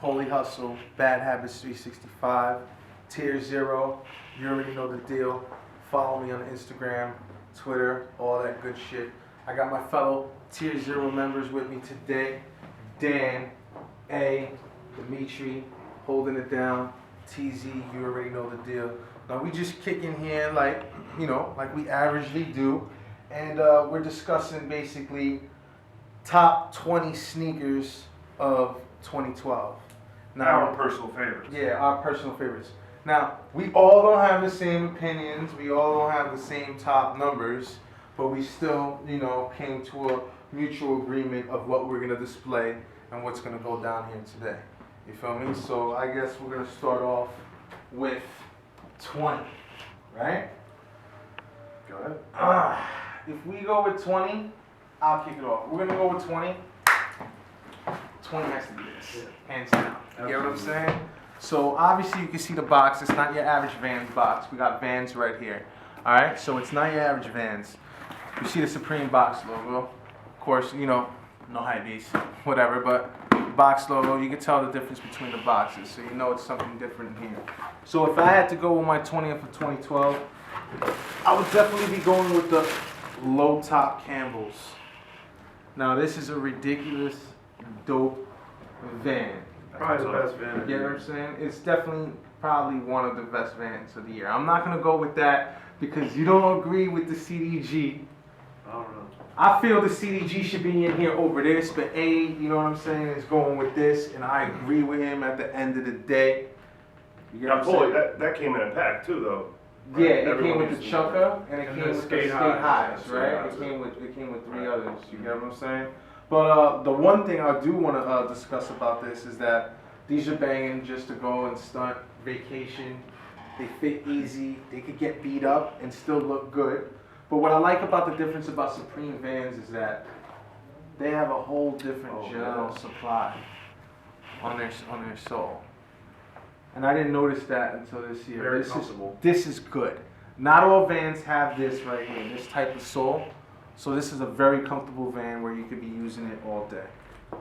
Holy Hustle, Bad Habits 365, Tier Zero. You already know the deal. Follow me on Instagram, Twitter, all that good shit. I got my fellow Tier Zero members with me today. Dan, A, Dimitri, holding it down. TZ, you already know the deal. Now we just kick in here like we averagely do, and we're discussing basically top 20 sneakers of 2012. Now, our personal favorites. Yeah, our personal favorites. Now, we all don't have the same opinions. We all don't have the same top numbers, but we still, came to a mutual agreement of what we're gonna display and what's gonna go down here today. You feel me? So I guess we're gonna start off with 20, right? Go ahead. If we go with 20, I'll kick it off. We're gonna go with 20. 20 has to be this, hands down. You get what I'm saying? So obviously you can see the box. It's not your average Vans box. We got Vans right here. All right, so it's not your average Vans. You see the Supreme box logo. Of course, no high beast, whatever, but box logo, you can tell the difference between the boxes, so you know it's something different here. So if I had to go with my 20th of 2012, I would definitely be going with the low top Campbells. Now this is a ridiculous, dope van. Probably the best van. You know what I'm saying? It's definitely probably one of the best Vans of the year. I'm not gonna go with that because you don't agree with the CDG. I don't know. I feel the CDG should be in here over this, but A, you know what I'm saying, is going with this, and I agree with him at the end of the day. You get what I'm saying? That came in a pack too, though. Right? Yeah, it came with the Chukka, and it came with the skate highs, right? Highs. It came with three others, you get what I'm saying? But the one thing I do want to discuss about this is that these are banging just to go and stunt vacation. They fit easy, they could get beat up and still look good. But what I like about the difference about Supreme Vans is that they have a whole different gel supply on their sole. And I didn't notice that until this year. Very comfortable. This is good. Not all Vans have this right here, this type of sole. So this is a very comfortable van where you could be using it all day.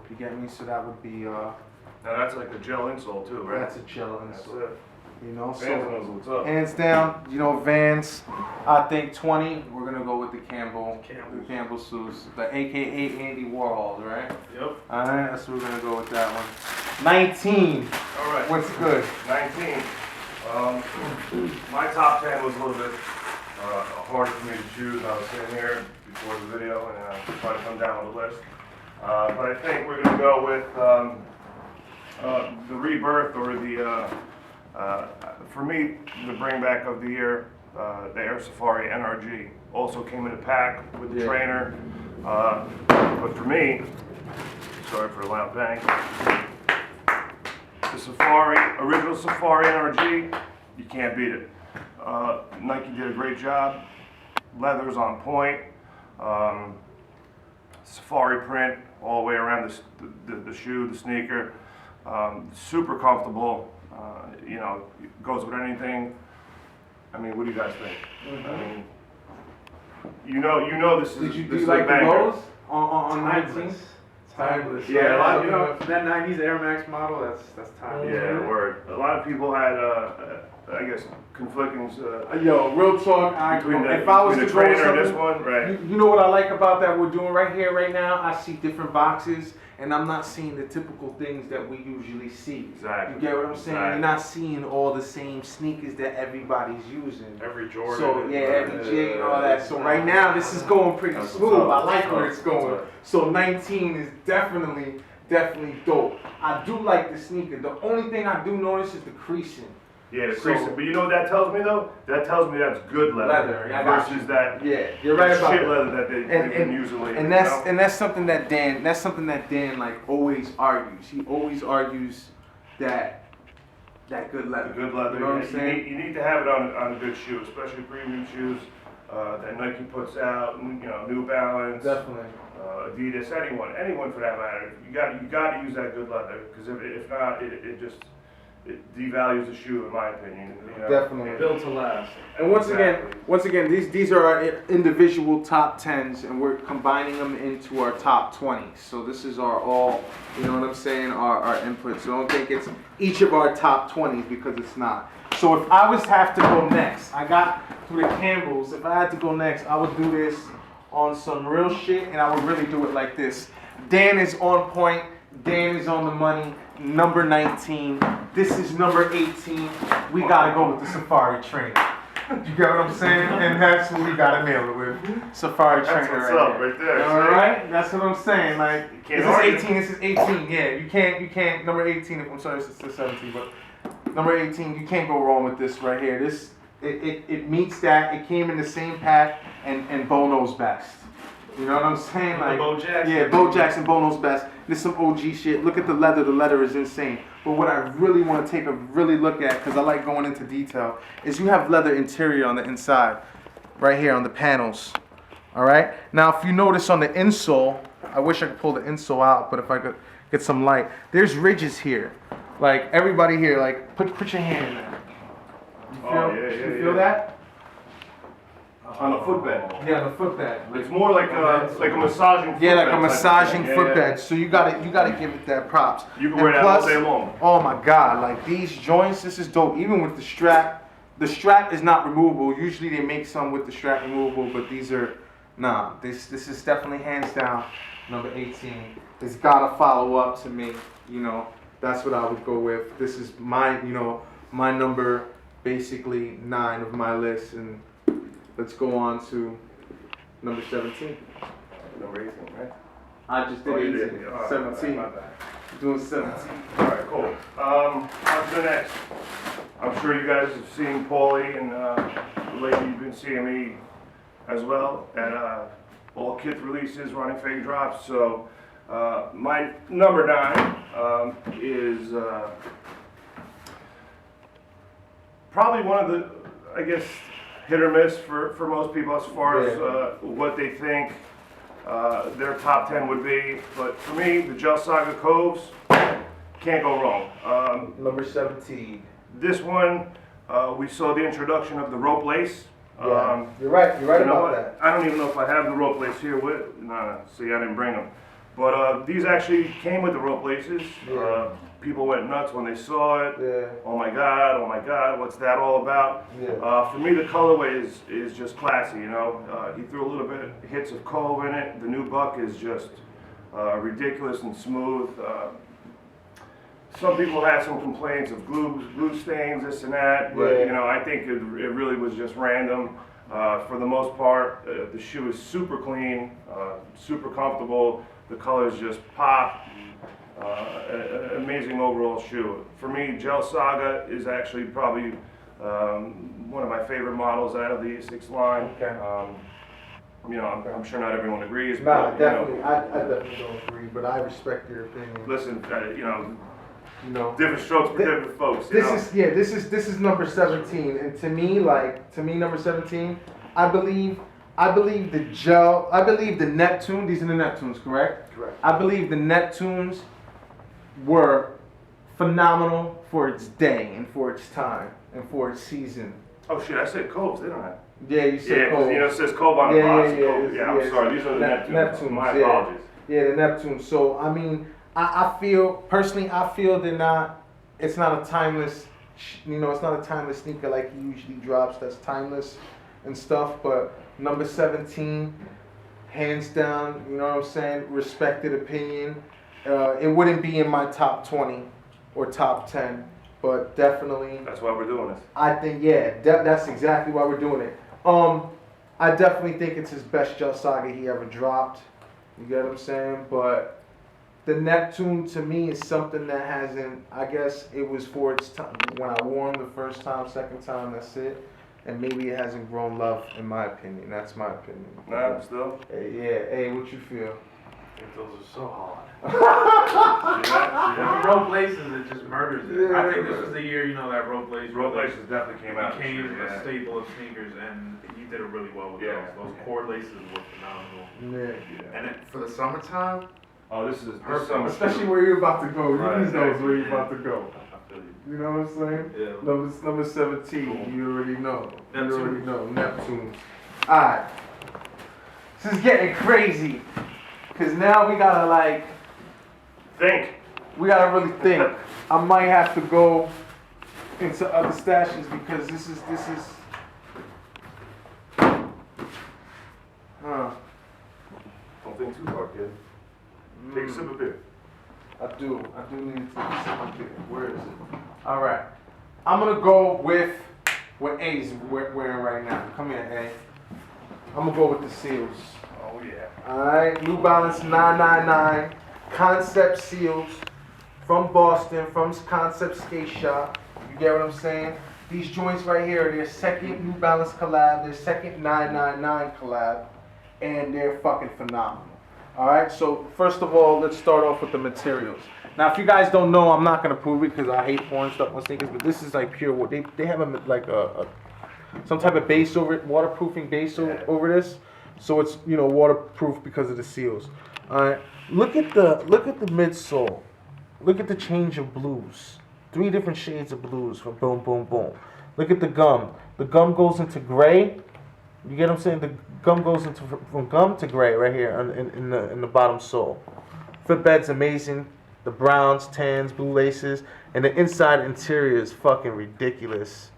You get me? So that would be Now that's like a gel insole too, right? that's a gel That's insole. it. So Vans knows what's up. hands down, Vans. I think 20. We're gonna go with the Campbell suits, the AKA Andy Warhol, right? Yep. All right, that's what we're gonna go with that one. 19. All right. What's good? 19. My top 10 was a little bit hard for me to choose. I was sitting here before the video and I tried to come down with a list. But I think we're gonna go with the rebirth or the. For me, the bring back of the year, the Air Safari NRG also came in a pack with the trainer. But for me, sorry for the loud bang, the original Safari NRG, you can't beat it. Nike did a great job. Leather's on point. Safari print all the way around the shoe, the sneaker. Super comfortable. Goes with anything. I mean, what do you guys think? Mm-hmm. I mean, you know this is Did you this is like a the banger. lows on 19? Timeless. Yeah, a lot of For that 90s Air Max model, that's timeless. Yeah, word. A lot of people had, I guess, conflicting. Yo, real talk. If I was to the go with trainer and this something, one, right? you know what I like about that we're doing right here, right now? I see different boxes, and I'm not seeing the typical things that we usually see. Exactly. You get what I'm saying? Exactly. You're not seeing all the same sneakers that everybody's using. Every Jordan. So yeah, every J and all that. So right now, this is going pretty smooth. I like where it's going. So 19 is definitely dope. I do like the sneaker. The only thing I do notice is the creasing. Yeah, the creasing. But you know what that tells me though? That tells me that's good leather versus that you're right about shit that. leather that they've been using lately. And that's something that Dan like always argues. He always argues that good leather. Good leather. You know what I'm saying? You need to have it on a good shoe, especially premium shoes that Nike puts out. New Balance. Definitely. Adidas, anyone for that matter. You got to use that good leather because if not, it just it devalues the shoe in my opinion. You know? Definitely. Built to last. And once Exactly. again, these are our individual top 10s, and we're combining them into our top 20s. So this is our all, you know what I'm saying, our input. So don't think it's each of our top 20s, because it's not. So if I was to have to go next, I got through the Campbells. If I had to go next, I would do this on some real shit, and I would really do it like this. Dan is on point. Dan is on the money. Number 19. This is number 18. We gotta go with the Safari trainer. You get what I'm saying? And that's who we gotta nail it with. Safari That's trainer. what's right up there. right there. All right, that's what I'm saying. Like, can't this is argue. 18. This is 18. Yeah, you can't. Number 18. I'm sorry, this is 17, but number 18. You can't go wrong with this right here. This it meets that. It came in the same pack, and Bo knows best. You know what I'm saying? Like, Bo Jackson. Yeah, Bo Jackson, Bo knows best. This is some OG shit. Look at the leather. The leather is insane. But what I really want to take a really look at, because I like going into detail, is you have leather interior on the inside, right here on the panels. All right. Now, if you notice on the insole, I wish I could pull the insole out, but if I could get some light, there's ridges here. Like everybody here, like put your hand in there. You feel, Oh, yeah, you feel that? On the footbed. Yeah, the footbed. It's more like a massaging footbed. Yeah, like a type of massaging thing. footbed. So you gotta give it that props. You can And wear that plus, all day long. Oh my god, like these joints, this is dope. Even with the strap. The strap is not removable. Usually they make some with the strap removable, but these are this is definitely hands down number 18. It's gotta follow up to me, you know. That's what I would go with. This is my, you know, my number basically 9 of my list, and let's go on to number 17. Number 18, right? I just did Oh, you 18. did. Oh, 17. my bad. Doing 17. All right, cool. On to the next. I'm sure you guys have seen Paulie, and lately you've been seeing me as well at all kith releases, running fake drops. So my number 9 is probably one of the, I guess, hit or miss for most people as far as what they think their top 10 would be. But for me, the Gel Saga Coves can't go wrong. Number 17. This one, we saw the introduction of the rope lace. Yeah. You're right You know about what? that. I don't even know if I have the rope lace here with. No, see, I didn't bring them. But these actually came with the rope laces. Yeah. People went nuts when they saw it. Yeah. Oh my God, what's that all about? Yeah. For me, the colorway is just classy, you know. He threw a little bit of hits of cove in it. The new buck is just ridiculous and smooth. Some people had some complaints of glue stains, this and that, but Yeah. you know, I think it really was just random. For the most part, the shoe is super clean, super comfortable. The colors just pop. Amazing overall shoe. For me, Gel Saga is actually probably one of my favorite models out of the Asics line. Okay. You know, I'm sure not everyone agrees. Nah, but, you definitely. know, I definitely don't agree, but I respect your opinion. listen, you know, You know. different strokes for different folks. You know? This is number 17, and to me number 17, I believe the Neptune. These are the Neptunes, correct? Correct. I believe the Neptunes were phenomenal for its day and for its time and for its season. Oh shit, I said Coves, didn't I? Yeah, you said Yeah, Cole. because you know it says Cove on the box. Yeah, Cove. Yeah, I'm sorry. These are the Neptunes. My apologies. Yeah, the Neptunes. So I mean, I feel personally, they're not. It's not a timeless. You know, it's not a timeless sneaker like he usually drops. That's timeless and stuff. But number 17, hands down. You know what I'm saying? Respected opinion. It wouldn't be in my top 20 or top 10, but definitely. That's why we're doing this. I think that's exactly why we're doing it. I definitely think it's his best Gel Saga he ever dropped. You get what I'm saying? But the Neptune to me is something that hasn't. I guess it was for its time when I wore him the first time, second time. That's it. And maybe it hasn't grown love, in my opinion. That's my opinion. Nah, still. Hey, what you feel? I think those are so hard. Yeah. The rope laces, it just murders it. Yeah. I think this was the year, you know, that rope lace. Rope laces definitely came out. became Yeah. a staple of sneakers, and you did it really well with Yeah. those. Those core laces were phenomenal. Yeah. And for the summertime, Oh, this is Perfect. summer. Especially where you're about to go. You Right, knows where you're yeah. about to go. feel you. You know what I'm saying? Yeah. Number 17, you already know. You Neptune. already know, Neptune. Alright. This is getting crazy. Cause now we gotta like, we gotta really think. I might have to go into other stashes because this is, Don't think too hard, kid. Take a sip of beer. I do need to take a sip of beer. Where is it? Alright. I'm gonna go with what A's wearing right now. Come here, A. I'm gonna go with the seals. Oh yeah. Alright, New Balance 999 Concept Seals from Boston, from Concept Skate Shop. You get what I'm saying? These joints right here are their second New Balance collab, their second 999 collab, and they're fucking phenomenal. Alright, so first of all, let's start off with the materials. Now, if you guys don't know, I'm not gonna prove it because I hate pouring stuff on sneakers, but this is like pure wood. They have some type of base over it, waterproofing base over this. So it's, you know, waterproof because of the seals. Alright. Look at the midsole. Look at the change of blues. 3 different shades of blues from boom, boom, boom. Look at the gum. The gum goes into gray. You get what I'm saying? The gum goes into from gum to gray right here in the bottom sole. Footbed's amazing. The browns, tans, blue laces, and the inside interior is fucking ridiculous.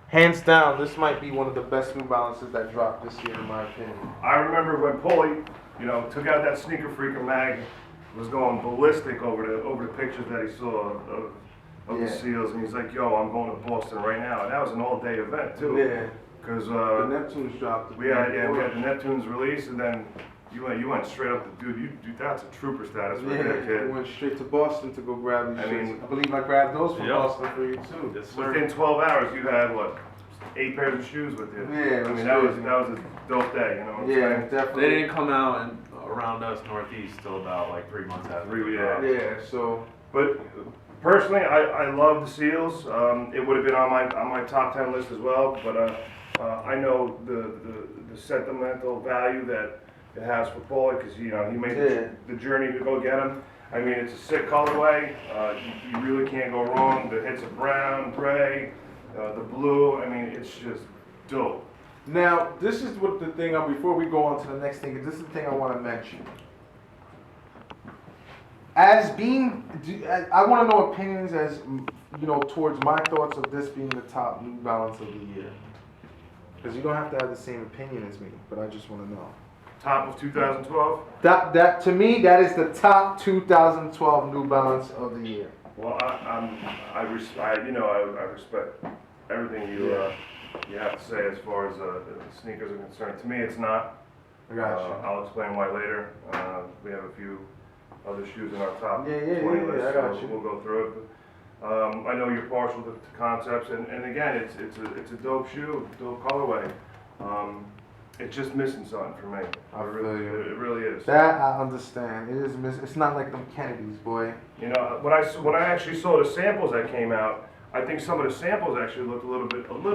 Hands down, this might be one of the best New Balances that dropped this year, in my opinion. I remember when Paulie, you know, took out that Sneaker Freaker mag, was going ballistic over the pictures that he saw of the seals, and he's like, "Yo, I'm going to Boston right now." And that was an all-day event too. Yeah. Because The Neptunes dropped. we had the Neptunes release, and then you went straight up to dude. That's a trooper status right there, I kid. went straight to Boston to go grab these I shits. mean- I believe I grabbed those from Yep. Boston for you too. Yes, sir. Within 12 hours, you had what, 8 pairs of shoes with you. Yeah, it I was mean that was crazy. a dope day. You know what I'm Yeah, saying? definitely. They didn't come out and around us northeast till about like 3 months after. Really, we yeah. dropped. Yeah, so But personally, I love the seals. It would have been on my top 10 list as well. But I know the sentimental value that it has for Paulie because you know he made the journey to go get them. I mean, it's a sick colorway. You really can't go wrong. The hits of brown, gray, the blue. I mean, it's just dope. now this is what the thing. Before we go on to the next thing, this is the thing I want to mention. I want to know opinions as you know towards my thoughts of this being the top New Balance of the year. Because you don't have to have the same opinion as me, but I just want to know. Top of 2012. That to me, that is the top 2012 New Balance of the year. Well, I respect everything you have to say as far as sneakers are concerned. To me, it's not. I got you. I'll explain why later. We have a few other shoes in our top 20 Yeah, list, I got so you. we'll go through it. But, I know you're partial to concepts, and again, it's a dope shoe, dope colorway. It's just missing something for me. I feel you. It really is. That I understand. It is it's not like them Kennedys, boy. You know, when I actually saw the samples that came out, I think some of the samples actually looked a little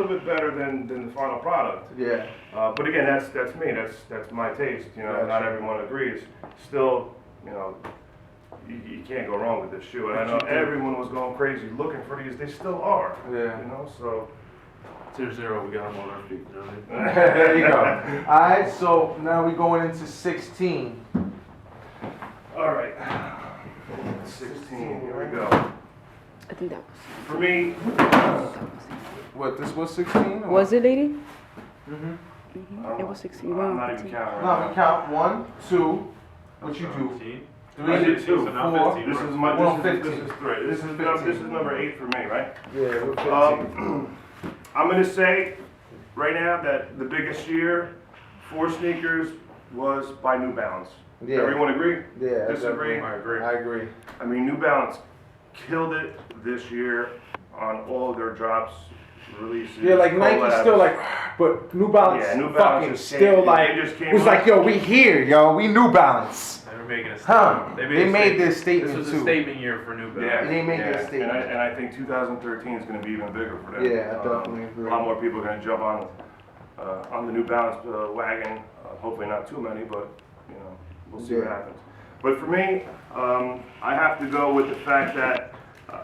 bit better than the final product. Yeah. But again, that's me. That's my taste. You know, Gotcha. not everyone agrees. Still, you know, you can't go wrong with this shoe. And I know everyone was going crazy looking for these. They still are. Yeah. You know, so. 2-0, we got them on our feet. You know what I mean? There you go. Alright, so now we're going into 16. All right. 16. Here we go. I think that was. For me, What, this was 16? Was it, lady? Mm-hmm. It was 16. I'm not even counting No, right we count 1, 2. What you do? 15. 3, I did 2. So now 15. This is Well, this 15. is 3. This is This is number 8 for me, right? Yeah, we're 15. I'm gonna say right now that the biggest year for sneakers was by New Balance. Yeah. Everyone agree? Yeah, Disagree? I agree. I mean, New Balance killed it this year on all of their drops, releases. Yeah, like Nike's collabs. still like, but New Balance, Yeah, New Balance fucking just still came- like, they just came was up. like, yo, we here, yo, we New Balance. They were making a statement. Huh? They They made their This statement was too. a statement year for New Balance. Yeah, They made yeah. their statement. And I think 2013 is going to be even bigger for them. Yeah, I definitely agree. A lot more people are going to jump on the New Balance wagon. Hopefully not too many, but you know, we'll see what Yeah. happens. But for me, I have to go with the fact that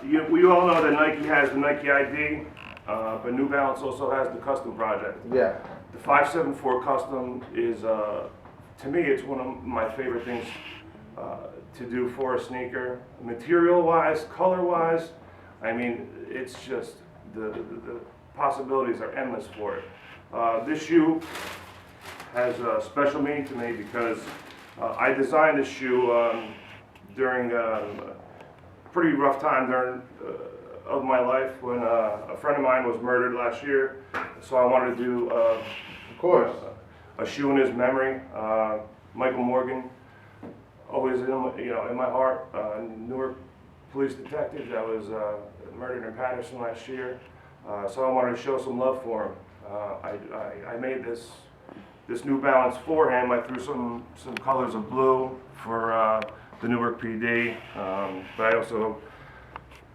We all know that Nike has the Nike ID, but New Balance also has the custom project. Yeah. The 574 custom is, to me, it's one of my favorite things to do for a sneaker. Material-wise, color-wise, I mean, it's just, the possibilities are endless for it. This shoe has a special meaning to me because I designed this shoe during a pretty rough time of my life when a friend of mine was murdered last year. So I wanted to do Of course. a shoe in his memory. Michael Morgan, always in my heart. Newark police detective that was murdered in Patterson last year. So I wanted to show some love for him. I made this New Balance for him. I threw some colors of blue for the Newark PD, but I also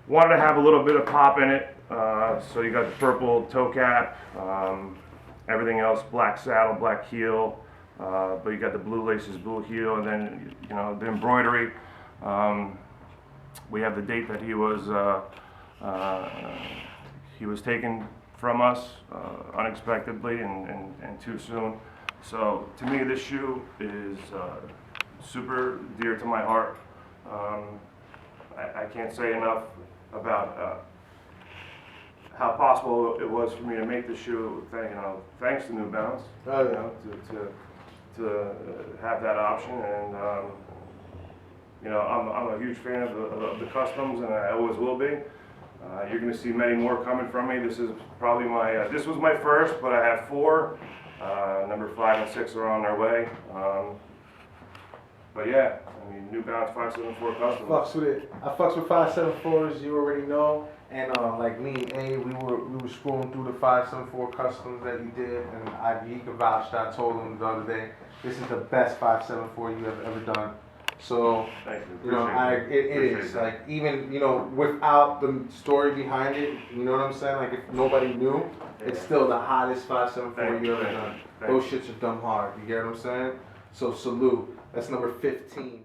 wanted to have a little bit of pop in it. So you got the purple toe cap, everything else black saddle, black heel, but you got the blue laces, blue heel, and then the embroidery. We have the date that he was taken from us unexpectedly and too soon. So to me, this shoe is super dear to my heart. I can't say enough about how possible it was for me to make the shoe. Thanks to New Balance, to have that option, and I'm a huge fan of the customs, and I always will be. You're going to see many more coming from me. This is probably this was my first, but I have 4. Number 5 and 6 are on their way. But yeah, I mean, New Balance 574 custom. Fucks with it. I fucks with 574s, you already know. And like me and A, we were scrolling through the 574 customs that you did, and he could vouch that. I told him the other day, this is the best 574 you have ever done. So, thank you. It is. Like, even, without the story behind it, you know what I'm saying? Like, if nobody knew, it's still the hottest 574 you ever done. Those shits are dumb hard. You get what I'm saying? So, salute. That's number 15.